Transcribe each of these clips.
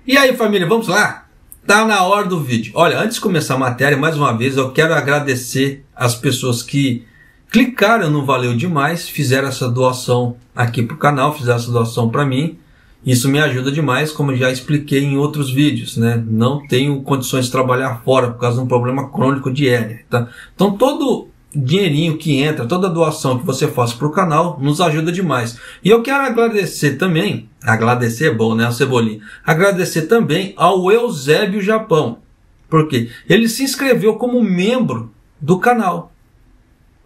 E aí, família, vamos lá? Tá na hora do vídeo. Olha, antes de começar a matéria, mais uma vez, eu quero agradecer as pessoas que clicaram no Valeu Demais, fizeram essa doação aqui pro canal, fizeram essa doação para mim. Isso me ajuda demais, como já expliquei em outros vídeos, né? Não tenho condições de trabalhar fora por causa de um problema crônico de hérnia, tá? Então todo dinheirinho que entra, toda doação que você faz para o canal nos ajuda demais. E eu quero agradecer também, agradecer é bom, né, o Cebolinha, agradecer também ao Eusébio Japão, porque ele se inscreveu como membro do canal,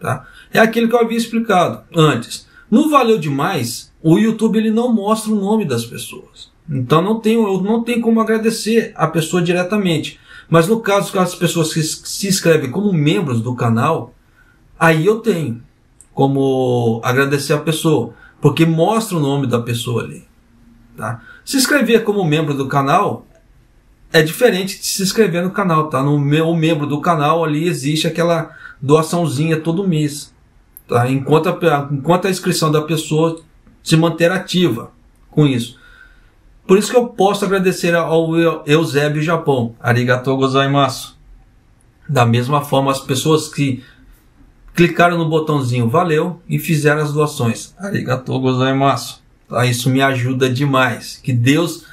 tá? É aquilo que eu havia explicado antes. No Valeu Demais, o YouTube ele não mostra o nome das pessoas, então eu não tenho como agradecer a pessoa diretamente, mas no caso das pessoas que se inscrevem como membros do canal, aí eu tenho como agradecer a pessoa, porque mostra o nome da pessoa ali, tá? Se inscrever como membro do canal é diferente de se inscrever no canal, tá? No meu membro do canal ali existe aquela doaçãozinha todo mês, tá? Enquanto a inscrição da pessoa se manter ativa com isso. Por isso que eu posso agradecer ao Eusébio Japão. Arigatou gozaimasu. Da mesma forma, as pessoas que clicaram no botãozinho valeu e fizeram as doações. Arigatou gozaimasu. Tá? Isso me ajuda demais. Que Deus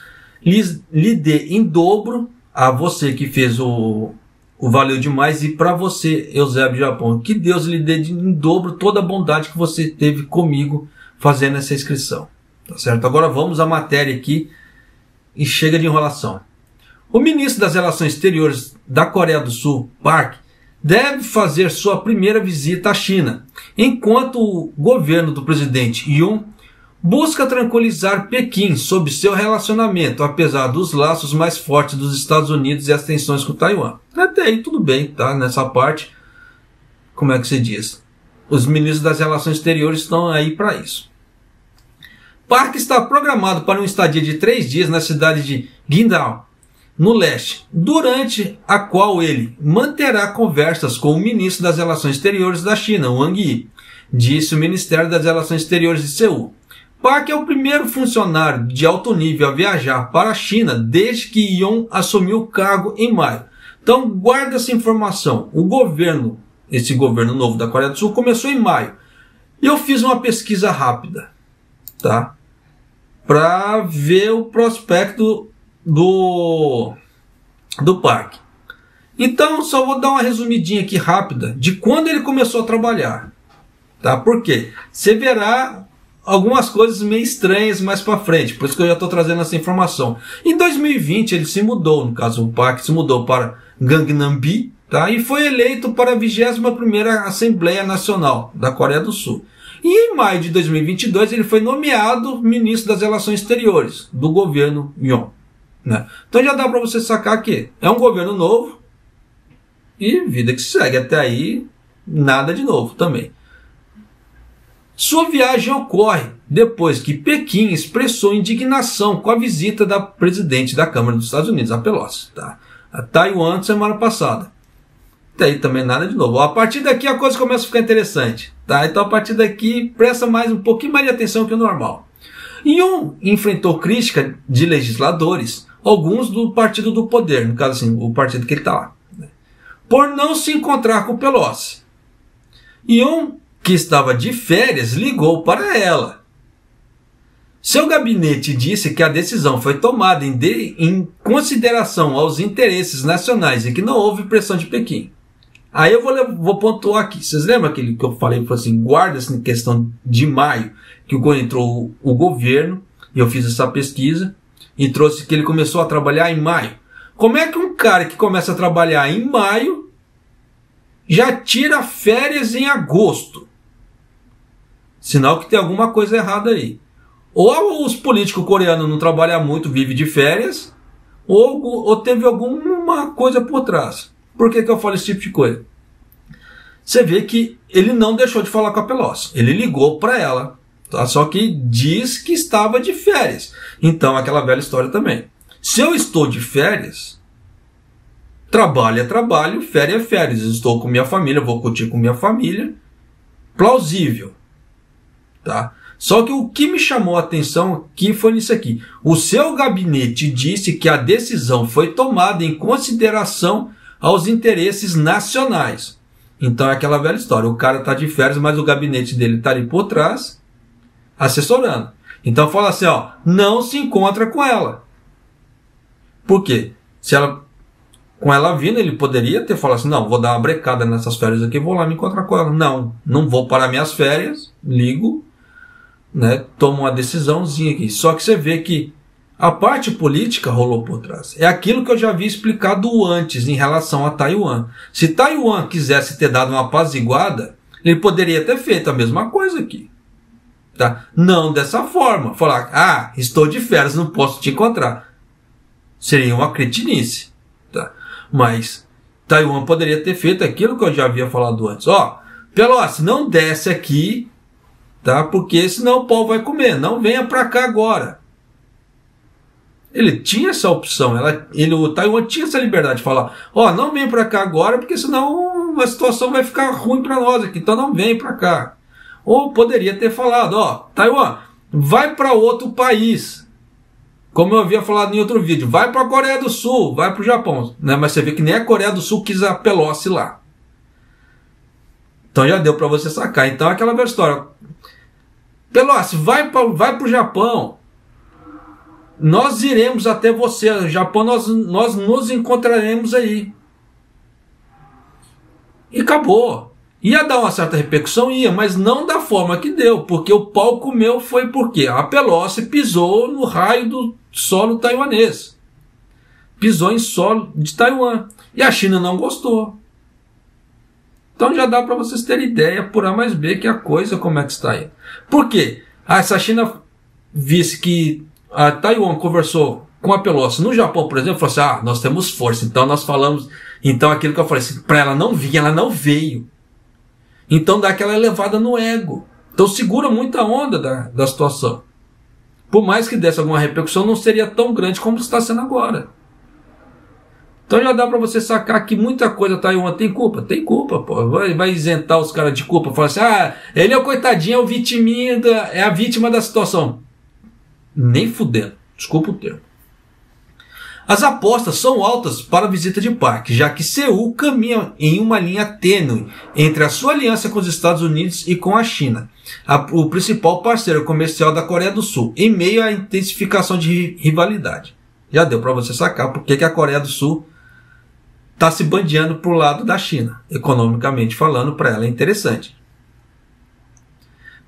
lhe dê em dobro a você que fez o Valeu Demais e para você, Eusébio Japão. Que Deus lhe dê em dobro toda a bondade que você teve comigo fazendo essa inscrição. Tá certo? Agora vamos à matéria aqui e chega de enrolação. O ministro das Relações Exteriores da Coreia do Sul, Park, deve fazer sua primeira visita à China, enquanto o governo do presidente Yoon busca tranquilizar Pequim sobre seu relacionamento, apesar dos laços mais fortes dos Estados Unidos e as tensões com Taiwan. Até aí tudo bem, tá? Nessa parte, como é que se diz? Os ministros das Relações Exteriores estão aí para isso. Park está programado para uma estadia de 3 dias na cidade de Guingdao, no leste, durante a qual ele manterá conversas com o ministro das Relações Exteriores da China, Wang Yi, disse o Ministério das Relações Exteriores de Seul. Park é o primeiro funcionário de alto nível a viajar para a China desde que Yoon assumiu o cargo em maio. Então guarda essa informação. Esse governo novo da Coreia do Sul começou em maio. E eu fiz uma pesquisa rápida, tá? Para ver o prospecto do Park. Então só vou dar uma resumidinha aqui rápida de quando ele começou a trabalhar, tá? Por quê? Você verá algumas coisas meio estranhas mais para frente, por isso que eu já estou trazendo essa informação. Em 2020 ele se mudou, no caso o Park se mudou para Gangnam-bi, tá? E foi eleito para a 21ª Assembleia Nacional da Coreia do Sul. E em maio de 2022 ele foi nomeado ministro das Relações Exteriores do governo Yoon, né? Então já dá para você sacar que é um governo novo e vida que segue. Até aí nada de novo também. Sua viagem ocorre depois que Pequim expressou indignação com a visita da presidente da Câmara dos Estados Unidos, a Pelosi, tá? A Taiwan semana passada. Até aí também nada de novo. A partir daqui a coisa começa a ficar interessante, tá? Então a partir daqui presta um pouquinho mais de atenção que o normal. Yoon enfrentou crítica de legisladores, alguns do partido do poder, no caso assim, o partido que ele está lá, né? Por não se encontrar com Pelosi. Yoon, que estava de férias, ligou para ela. Seu gabinete disse que a decisão foi tomada em consideração aos interesses nacionais e que não houve pressão de Pequim. Aí eu vou pontuar aqui. Vocês lembram aquele que eu falei, assim, guarda essa questão de maio, que entrou o governo, e eu fiz essa pesquisa, e trouxe que ele começou a trabalhar em maio. Como é que um cara que começa a trabalhar em maio já tira férias em agosto? Sinal que tem alguma coisa errada aí. Ou os políticos coreanos não trabalham muito, vivem de férias, ou teve alguma coisa por trás. Por que eu falo esse tipo de coisa? Você vê que ele não deixou de falar com a Pelosi. Ele ligou para ela, tá? Só que diz que estava de férias. Então, aquela velha história também. Se eu estou de férias, trabalho é trabalho, férias é férias. Estou com minha família, vou curtir com minha família. Plausível. Tá? Só que o que me chamou a atenção aqui foi nisso aqui. O seu gabinete disse que a decisão foi tomada em consideração aos interesses nacionais. Então é aquela velha história. O cara está de férias, mas o gabinete dele está ali por trás, assessorando. Então fala assim, ó, não se encontra com ela. Por quê? Se ela, com ela vindo, ele poderia ter falado assim, não, vou dar uma brecada nessas férias aqui, vou lá me encontrar com ela. Não, não vou parar minhas férias, ligo, né, tomo uma decisãozinha aqui. Só que você vê que a parte política rolou por trás. É aquilo que eu já havia explicado antes em relação a Taiwan. Se Taiwan quisesse ter dado uma apaziguada, ele poderia ter feito a mesma coisa aqui. Tá? Não dessa forma. Falar, ah, estou de férias, não posso te encontrar. Seria uma cretinice. Tá? Mas Taiwan poderia ter feito aquilo que eu já havia falado antes. Ó, Pelosi, não desce aqui, tá? Porque senão o povo vai comer. Não venha para cá agora. Ele tinha essa opção. O Taiwan tinha essa liberdade de falar, ó, não venha para cá agora, porque senão a situação vai ficar ruim para nós aqui. Então não vem para cá. Ou poderia ter falado, ó, Taiwan, vai para outro país. Como eu havia falado em outro vídeo, vai para a Coreia do Sul, vai para o Japão. Né? Mas você vê que nem a Coreia do Sul quis a Pelosi lá. Então já deu para você sacar. Então é aquela velha história. Pelosi, vai para o Japão. Nós iremos até você. No Japão nós nos encontraremos aí. E acabou. Ia dar uma certa repercussão, ia, mas não da forma que deu, porque o pau comeu foi porque a Pelosi pisou no raio do solo taiwanês. Pisou em solo de Taiwan. E a China não gostou. Então já dá para vocês terem ideia, por A mais B, que a coisa como é que está aí. Por quê? Se a China visse que a Taiwan conversou com a Pelosi no Japão, por exemplo, falou assim, nós temos força, então nós falamos, então aquilo que eu falei assim, para ela não vir, ela não veio. Então dá aquela elevada no ego. Então segura muita onda da situação. Por mais que desse alguma repercussão, não seria tão grande como está sendo agora. Então já dá para você sacar que muita coisa Taiwan tem culpa. Tem culpa, pô. Vai isentar os caras de culpa. Falar assim, ele é o coitadinho, é o vitiminho, é a vítima da situação. Nem fudendo. Desculpa o termo. As apostas são altas para a visita de Park, já que Seul caminha em uma linha tênue entre a sua aliança com os Estados Unidos e com a China, o principal parceiro comercial da Coreia do Sul, em meio à intensificação de rivalidade. Já deu para você sacar por que a Coreia do Sul está se bandeando para o lado da China, economicamente falando, para ela é interessante.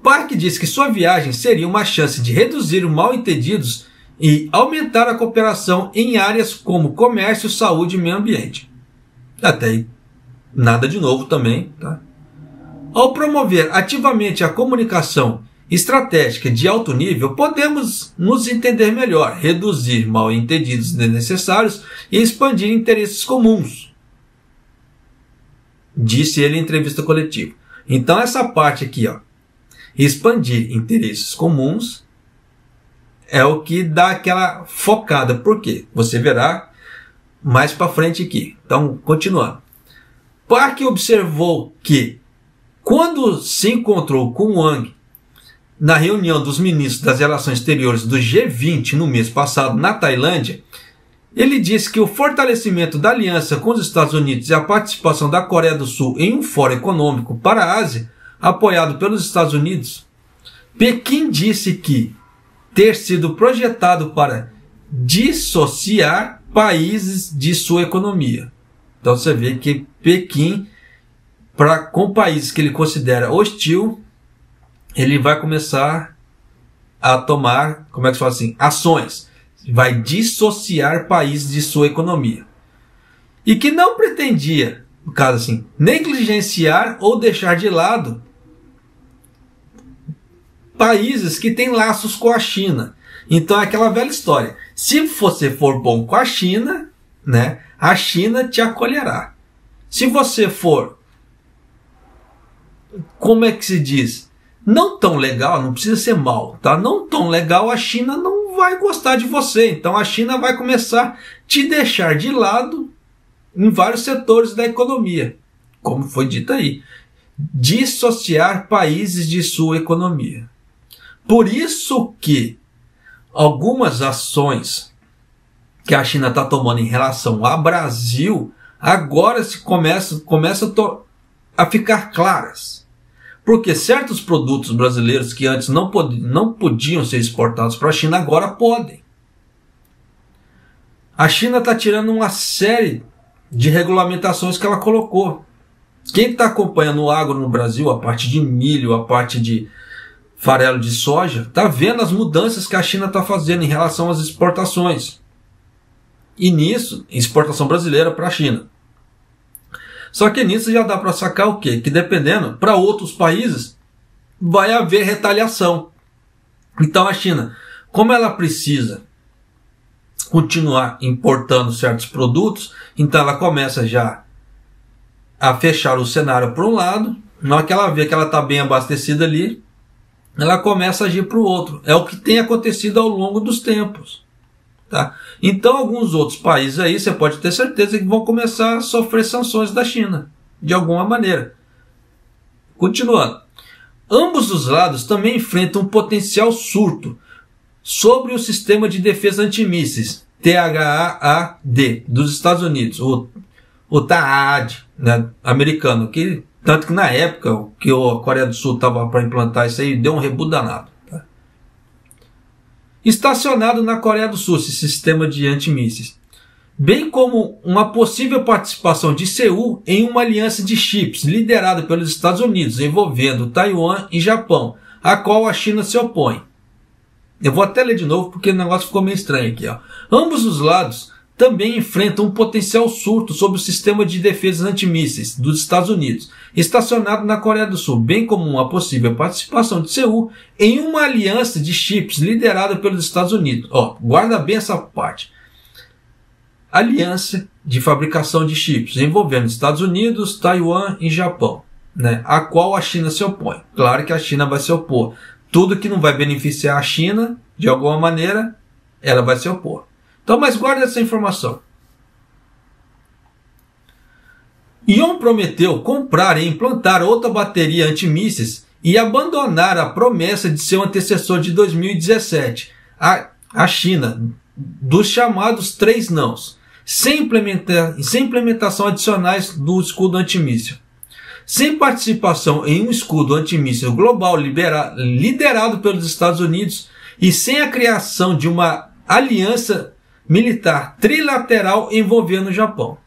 Park disse que sua viagem seria uma chance de reduzir os mal-entendidos e aumentar a cooperação em áreas como comércio, saúde e meio ambiente. Até aí, nada de novo também. Tá? Ao promover ativamente a comunicação estratégica de alto nível, podemos nos entender melhor, reduzir mal-entendidos desnecessários e expandir interesses comuns, disse ele em entrevista coletiva. Então essa parte aqui, ó, expandir interesses comuns, é o que dá aquela focada. Por quê? Você verá mais para frente aqui. Então, continuando. Park observou que, quando se encontrou com Wang na reunião dos ministros das relações exteriores do G20 no mês passado na Tailândia, ele disse que o fortalecimento da aliança com os Estados Unidos e a participação da Coreia do Sul em um fórum econômico para a Ásia, apoiado pelos Estados Unidos, Pequim disse que ter sido projetado para dissociar países de sua economia. Então você vê que Pequim, com países que ele considera hostil, ele vai começar a tomar, como é que se fala assim, ações. Vai dissociar países de sua economia. E que não pretendia, no caso assim, negligenciar ou deixar de lado países que têm laços com a China. Então é aquela velha história. Se você for bom com a China, né, a China te acolherá. Se você for, como é que se diz? Não tão legal, não precisa ser mal, tá? Não tão legal, a China não vai gostar de você. Então a China vai começar a te deixar de lado em vários setores da economia. Como foi dito aí. Dissociar países de sua economia. Por isso que algumas ações que a China está tomando em relação ao Brasil agora começam a ficar claras. Porque certos produtos brasileiros que antes não podiam ser exportados para a China, agora podem. A China está tirando uma série de regulamentações que ela colocou. Quem está acompanhando o agro no Brasil, a parte de milho, a parte de farelo de soja, está vendo as mudanças que a China está fazendo em relação às exportações. E nisso, exportação brasileira para a China. Só que nisso já dá para sacar o quê? Que dependendo, para outros países, vai haver retaliação. Então a China, como ela precisa continuar importando certos produtos, então ela começa já a fechar o cenário por um lado. Na hora que ela vê que ela está bem abastecida ali, ela começa a agir para o outro. É o que tem acontecido ao longo dos tempos. Tá? Então alguns outros países aí, você pode ter certeza que vão começar a sofrer sanções da China, de alguma maneira. Continuando. Ambos os lados também enfrentam um potencial surto sobre o sistema de defesa antimísseis, THAAD, dos Estados Unidos, o THAAD, né, americano, tanto que na época que a Coreia do Sul estava para implantar isso aí, deu um rebu danado. Tá? Estacionado na Coreia do Sul, esse sistema de antimísseis, bem como uma possível participação de Seul em uma aliança de chips liderada pelos Estados Unidos, envolvendo Taiwan e Japão, a qual a China se opõe. Eu vou até ler de novo porque o negócio ficou meio estranho aqui. Ó. Ambos os lados também enfrentam um potencial surto sobre o sistema de defesa antimísseis dos Estados Unidos, estacionado na Coreia do Sul, bem como uma possível participação de Seul em uma aliança de chips liderada pelos Estados Unidos. Ó, guarda bem essa parte. Aliança de fabricação de chips envolvendo Estados Unidos, Taiwan e Japão, né, a qual a China se opõe. Claro que a China vai se opor. Tudo que não vai beneficiar a China, de alguma maneira, ela vai se opor. Então, mas guarda essa informação. Ion prometeu comprar e implantar outra bateria antimísseis e abandonar a promessa de seu antecessor de 2017, a China, dos chamados 3 nãos, sem implementação adicionais do escudo antimíssil. Sem participação em um escudo antimíssil global liderado pelos Estados Unidos e sem a criação de uma aliança militar trilateral envolvendo o Japão.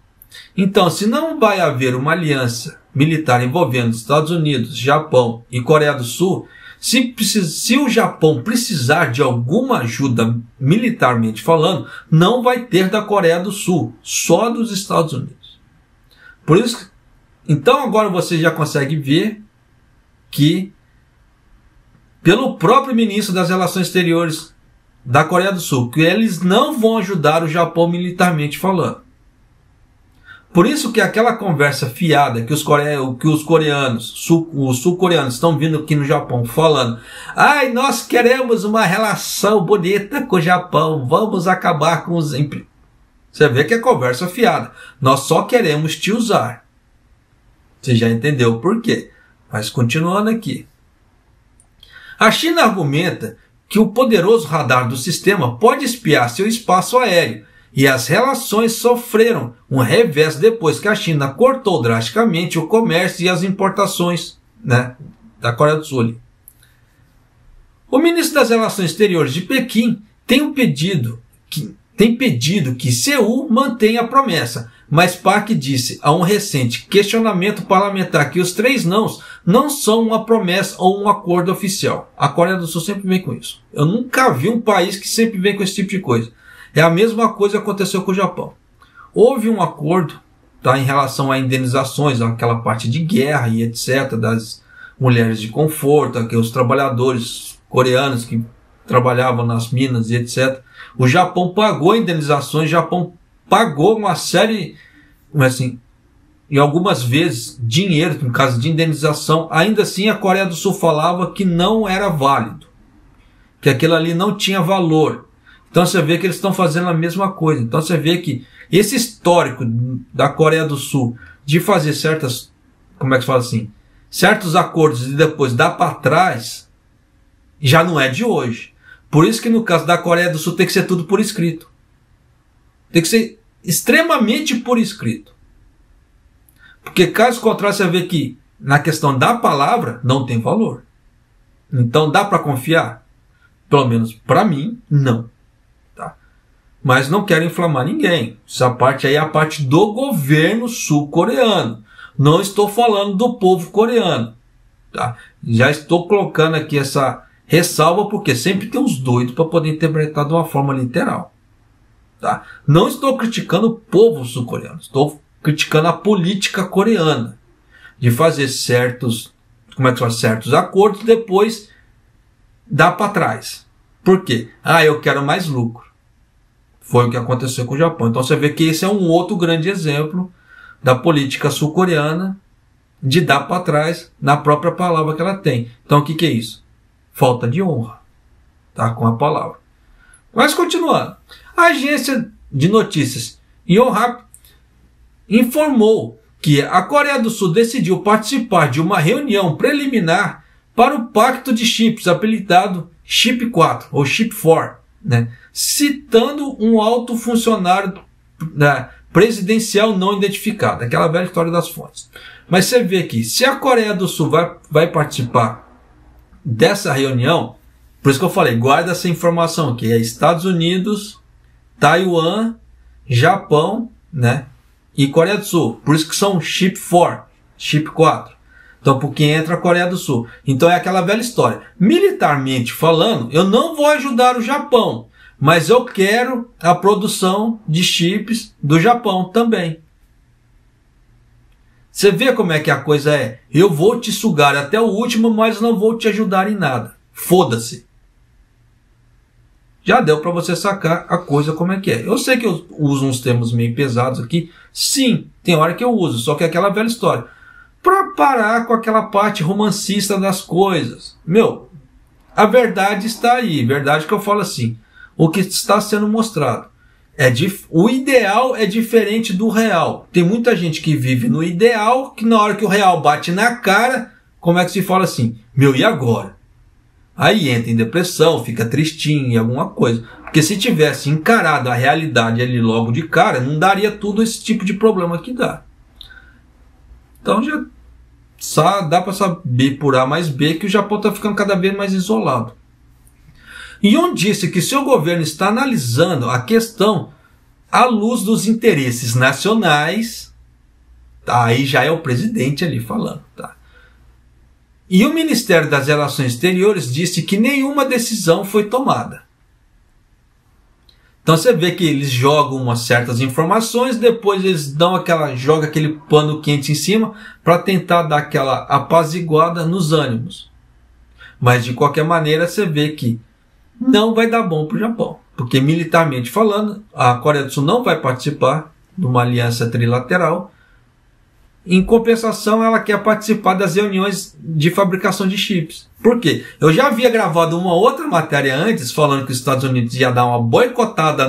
Então, se não vai haver uma aliança militar envolvendo Estados Unidos, Japão e Coreia do Sul, se o Japão precisar de alguma ajuda militarmente falando, não vai ter da Coreia do Sul, só dos Estados Unidos. Por isso, então agora você já consegue ver que, pelo próprio ministro das Relações Exteriores da Coreia do Sul, que eles não vão ajudar o Japão militarmente falando. Por isso que aquela conversa fiada que os coreanos, os sul-coreanos estão vindo aqui no Japão falando: ai, nós queremos uma relação bonita com o Japão, vamos acabar com os... Você vê que é conversa fiada. Nós só queremos te usar. Você já entendeu por quê. Mas continuando aqui. A China argumenta que o poderoso radar do sistema pode espiar seu espaço aéreo, e as relações sofreram um revés depois que a China cortou drasticamente o comércio e as importações, né, da Coreia do Sul. O ministro das Relações Exteriores de Pequim tem pedido que Seul mantenha a promessa, mas Park disse a um recente questionamento parlamentar que os 3 nãos não são uma promessa ou um acordo oficial. A Coreia do Sul sempre vem com isso. Eu nunca vi um país que sempre vem com esse tipo de coisa. É a mesma coisa que aconteceu com o Japão. Houve um acordo, tá, em relação a indenizações, aquela parte de guerra e etc., das mulheres de conforto, os trabalhadores coreanos que trabalhavam nas minas e etc. O Japão pagou indenizações, o Japão pagou uma série, assim, e algumas vezes dinheiro, no caso de indenização. Ainda assim a Coreia do Sul falava que não era válido, que aquilo ali não tinha valor. Então você vê que eles estão fazendo a mesma coisa. Então você vê que esse histórico da Coreia do Sul de fazer certos acordos e depois dar para trás, Já não é de hoje. Por isso que no caso da Coreia do Sul tem que ser tudo por escrito. Tem que ser extremamente por escrito. Porque caso contrário você vê que na questão da palavra não tem valor. Então dá para confiar? Pelo menos para mim, não. Tá? Mas não quero inflamar ninguém. Essa parte aí é a parte do governo sul-coreano. Não estou falando do povo coreano. Tá? Já estou colocando aqui essa ressalva porque sempre tem uns doidos para poder interpretar de uma forma literal. Tá? Não estou criticando o povo sul-coreano. Estou criticando a política coreana. De fazer certos acordos e depois dar para trás. Por quê? Eu quero mais lucro. Foi o que aconteceu com o Japão. Então você vê que esse é um outro grande exemplo da política sul-coreana de dar para trás na própria palavra que ela tem. Então o que é isso? Falta de honra, tá? Com a palavra. Mas continuando. A agência de notícias Yonhap informou que a Coreia do Sul decidiu participar de uma reunião preliminar para o Pacto de Chips, apelidado Chip 4 ou Chip 4, né? Citando um alto funcionário presidencial não identificado, aquela velha história das fontes. Mas você vê que se a Coreia do Sul vai participar dessa reunião, por isso que eu falei, guarda essa informação aqui, é Estados Unidos, Taiwan, Japão, né? E Coreia do Sul. Por isso que são Chip 4, Chip 4. Então, porque entra a Coreia do Sul. Então é aquela velha história. Militarmente falando, eu não vou ajudar o Japão, mas eu quero a produção de chips do Japão também. Você vê como é que a coisa é? Eu vou te sugar até o último, mas não vou te ajudar em nada. Foda-se. Já deu para você sacar a coisa como é que é. Eu sei que eu uso uns termos meio pesados aqui. Sim, tem hora que eu uso. Só que é aquela velha história. Para parar com aquela parte romancista das coisas. A verdade está aí. Verdade que eu falo assim. O que está sendo mostrado. O ideal é diferente do real. Tem muita gente que vive no ideal, que na hora que o real bate na cara, como é que se fala assim? E agora? Aí entra em depressão, fica tristinho, alguma coisa. Porque se tivesse encarado a realidade ali logo de cara, não daria tudo esse tipo de problema que dá. Então já dá para saber por A mais B que o Japão está ficando cada vez mais isolado. Yon disse que seu governo está analisando a questão à luz dos interesses nacionais. Tá, aí já é o presidente ali falando. Tá? E o Ministério das Relações Exteriores disse que nenhuma decisão foi tomada. Então você vê que eles jogam umas certas informações, depois eles jogam aquele pano quente em cima para tentar dar aquela apaziguada nos ânimos. Mas de qualquer maneira você vê que não vai dar bom para o Japão. Porque militarmente falando, a Coreia do Sul não vai participar de uma aliança trilateral. Em compensação, ela quer participar das reuniões de fabricação de chips. Por quê? Eu já havia gravado uma outra matéria antes, falando que os Estados Unidos ia dar uma boicotada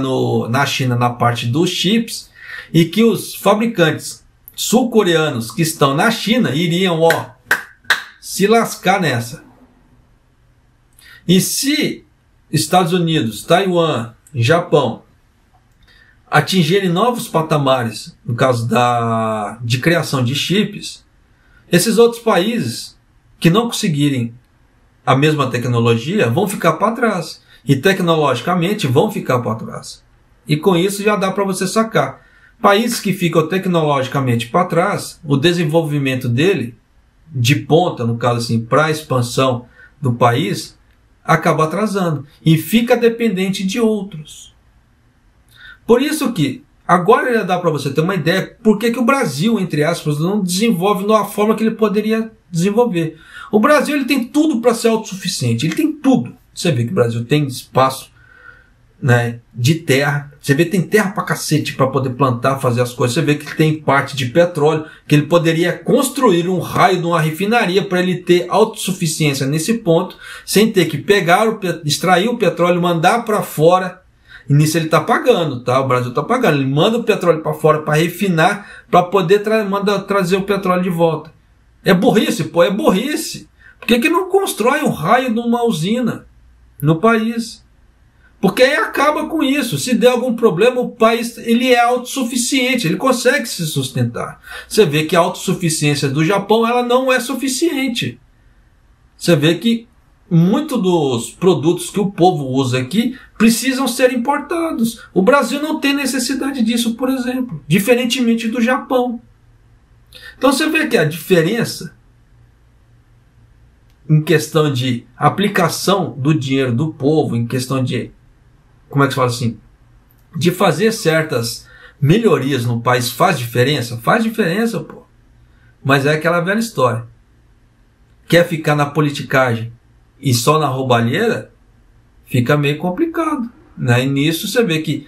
na China na parte dos chips, e que os fabricantes sul-coreanos que estão na China iriam se lascar nessa. E se Estados Unidos, Taiwan, Japão atingirem novos patamares, no caso de criação de chips, esses outros países que não conseguirem a mesma tecnologia vão ficar para trás. E tecnologicamente vão ficar para trás. E com isso já dá para você sacar. Países que ficam tecnologicamente para trás, o desenvolvimento dele, de ponta, no caso assim, para a expansão do país, acaba atrasando. E fica dependente de outros. Por isso que, agora já dá para você ter uma ideia por que o Brasil, entre aspas, não desenvolve da forma que ele poderia desenvolver. O Brasil ele tem tudo para ser autossuficiente, ele tem tudo. Você vê que o Brasil tem espaço, né, de terra, você vê que tem terra para cacete para poder plantar, fazer as coisas. Você vê que tem parte de petróleo, que ele poderia construir um raio de uma refinaria para ele ter autossuficiência nesse ponto, sem ter que extrair o petróleo, mandar para fora. E nisso ele está pagando, tá? O Brasil está pagando. Ele manda o petróleo para fora para refinar, para poder trazer o petróleo de volta. É burrice, é burrice. Por que não constrói um raio de uma usina no país? Porque aí acaba com isso. Se der algum problema, o país ele é autossuficiente, ele consegue se sustentar. Você vê que a autossuficiência do Japão ela não é suficiente. Você vê que muitos dos produtos que o povo usa aqui precisam ser importados. O Brasil não tem necessidade disso, por exemplo, diferentemente do Japão. Então você vê que a diferença em questão de aplicação do dinheiro do povo, em questão de, como é que se fala assim, de fazer certas melhorias no país faz diferença? Faz diferença, pô. Mas é aquela velha história. Quer ficar na politicagem e só na roubalheira, fica meio complicado, né? E nisso você vê que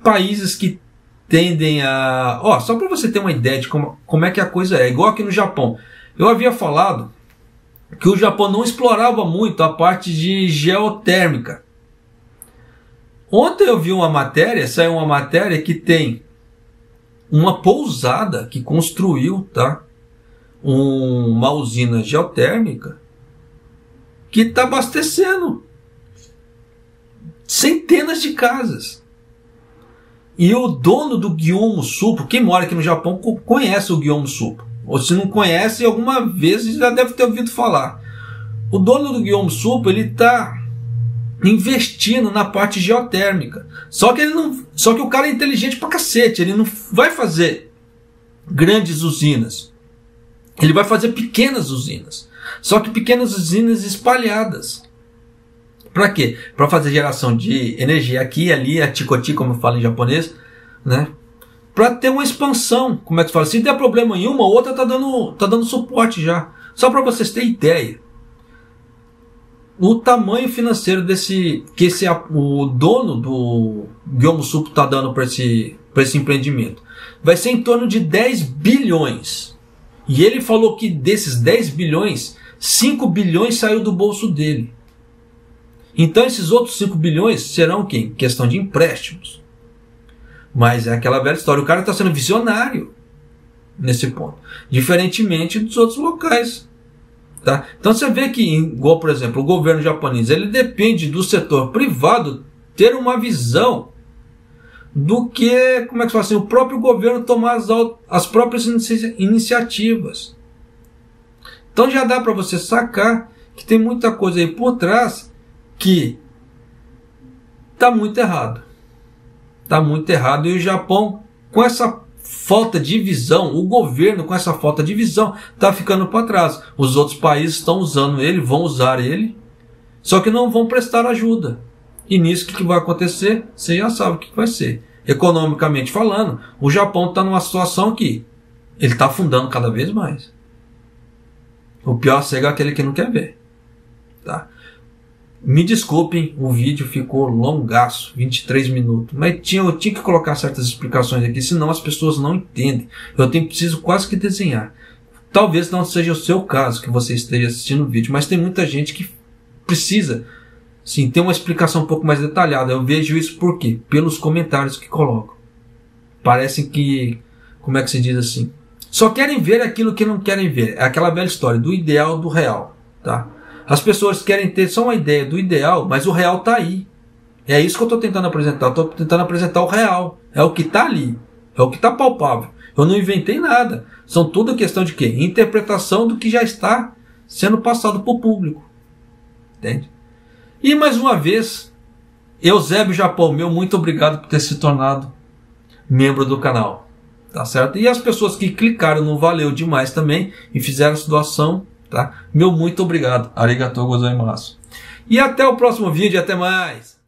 países que tendem a... só para você ter uma ideia de como é que a coisa é, igual aqui no Japão. Eu havia falado que o Japão não explorava muito a parte de geotérmica. Ontem eu vi saiu uma matéria que tem uma pousada que construiu, tá? Uma usina geotérmica que está abastecendo centenas de casas. E o dono do Gyomu Supo, quem mora aqui no Japão conhece o Gyomu Supo. Ou se não conhece, alguma vez já deve ter ouvido falar. O dono do Gyomu Supo, ele está investindo na parte geotérmica. Só que o cara é inteligente pra cacete. Ele não vai fazer grandes usinas. Ele vai fazer pequenas usinas. Só que pequenas usinas espalhadas. Para quê? Para fazer geração de energia aqui e ali, a tikoti, como eu falo em japonês, né? Para ter uma expansão. Como é que fala? Se der problema em uma, outra tá dando suporte já. Só para vocês terem ideia. O tamanho financeiro o dono do Gyomu Supo está dando para esse empreendimento. Vai ser em torno de 10 bilhões. E ele falou que desses 10 bilhões, 5 bilhões saiu do bolso dele. Então esses outros 5 bilhões serão o quê? Questão de empréstimos. Mas é aquela velha história. O cara está sendo visionário nesse ponto. Diferentemente dos outros locais. Tá? Então você vê que, igual por exemplo, o governo japonês, ele depende do setor privado ter uma visão do que, como é que fala assim, o próprio governo tomar as próprias iniciativas. Então já dá para você sacar que tem muita coisa aí por trás que está muito errado. Está muito errado e o Japão, com essa falta de visão, o governo com essa falta de visão está ficando para trás. Os outros países estão usando ele, vão usar ele, só que não vão prestar ajuda. E nisso o que vai acontecer? Você já sabe o que vai ser. Economicamente falando, o Japão está numa situação que ele está afundando cada vez mais. O pior cego é aquele que não quer ver. Tá? Me desculpem, o vídeo ficou longaço, 23 minutos. Mas eu tinha que colocar certas explicações aqui, senão as pessoas não entendem. Preciso quase que desenhar. Talvez não seja o seu caso que você esteja assistindo o vídeo, mas tem muita gente que precisa, sim, ter uma explicação um pouco mais detalhada. Eu vejo isso por quê? Pelos comentários que colocam. Parecem que, como é que se diz assim? Só querem ver aquilo que não querem ver. É aquela velha história do ideal do real, tá? As pessoas querem ter só uma ideia do ideal, mas o real está aí. É isso que eu estou tentando apresentar. Estou tentando apresentar o real. É o que está ali. É o que está palpável. Eu não inventei nada. São tudo questão de quê? Interpretação do que já está sendo passado para o público. Entende? E mais uma vez, Eusébio Japão, muito obrigado por ter se tornado membro do canal. Tá certo? E as pessoas que clicaram no valeu demais também e fizeram essa doação, tá? Muito obrigado. Arigatou gozaimasu. E até o próximo vídeo. Até mais.